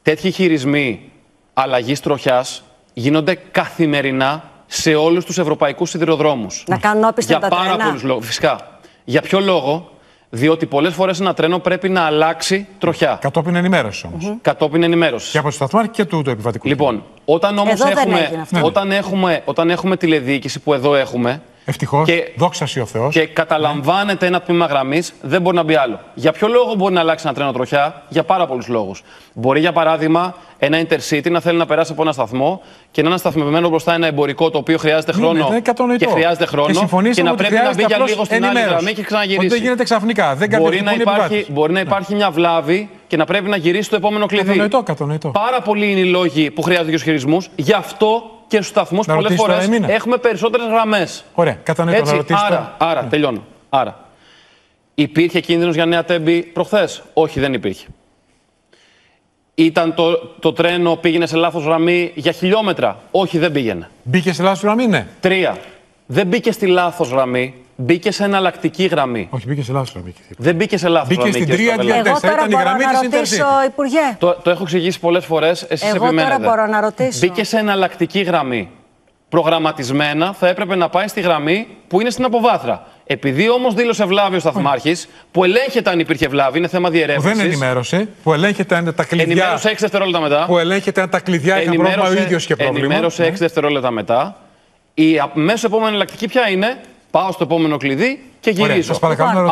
τέτοιοι χειρισμοί αλλαγής τροχιάς γίνονται καθημερινά σε όλους τους ευρωπαϊκούς σιδηροδρόμους. Να κάνουν όπισθεν τα τρένα. Για πάρα πολλούς λόγους. Φυσικά. Για ποιο λόγο? Διότι πολλές φορές ένα τρένο πρέπει να αλλάξει τροχιά. Κατόπιν ενημέρωση όμως. Κατόπιν ενημέρωση. Και από το σταθμάρχη και του επιβατικού. Λοιπόν, όταν όμως όταν έχουμε τηλεδιοίκηση που εδώ έχουμε. Ευτυχώς, δόξα σοι ο Θεός. Και καταλαμβάνεται ένα τμήμα γραμμής, δεν μπορεί να μπει άλλο. Για ποιο λόγο μπορεί να αλλάξει ένα τρένο τροχιά? Για πάρα πολλούς λόγους. Μπορεί, για παράδειγμα, ένα Intercity να θέλει να περάσει από ένα σταθμό και να είναι σταθμευμένο μπροστά ένα εμπορικό το οποίο χρειάζεται χρόνο και χρειάζεται χρόνο και να πρέπει να μπει για λίγο στην άλλη γραμμή και ξαναγυρίσει. Δεν γίνεται ξαφνικά. Μπορεί να υπάρχει μια βλάβη και να πρέπει να γυρίσει το επόμενο κλειδί. Κατανοητό. Πάρα πολλοί είναι οι λόγοι που χρειάζονται για τους χειρισμούς. Γι' αυτό και στους σταθμούς πολλές φορές έχουμε περισσότερες γραμμές. Ωραία, κατανοητό. Έτσι, άρα, τελειώνω. Άρα, υπήρχε κίνδυνος για Νέα Τέμπη προχθές? Όχι, δεν υπήρχε. Ήταν το τρένο πήγαινε σε λάθος γραμμή για χιλιόμετρα? Όχι, δεν πήγαινε. Μπήκε σε λάθος γραμμή, ναι. 3. Δεν μπήκε στη λάθος γραμμή, μπήκε σε εναλλακτική γραμμή. Όχι, μπήκε σε λάθος γραμμή. Δεν μπήκε σε λάθος γραμμή. Μπήκε στην 3-4. Ήταν η γραμμή της Intercity. Υπουργέ. Το έχω εξηγήσει πολλές φορές. Εσείς επιμένετε. Εγώ τώρα μπορώ να ρωτήσω. Μπήκε σε εναλλακτική γραμμή. Προγραμματισμένα θα έπρεπε να πάει στη γραμμή που είναι στην αποβάθρα. Επειδή όμως δήλωσε βλάβη ο σταθμάρχης, που ελέγχεται αν υπήρχε βλάβη, είναι θέμα διερεύνησης. Δεν ενημέρωσε, που ελέγχεται αν τα κλειδιά. Ενημέρωσε 6 δευτερόλεπτα μετά. Που ελέγχεται αν τα κλειδιά είχαν πρόβλημα ο ίδιος και πρόβλημα. Ενημέρωσε 6 δευτερόλεπτα μετά. Η αμέσως επόμενη εναλλακτική ποια είναι? Πάω στο επόμενο κλειδί και γυρίζω. Ωραία, σας παρακαλώ να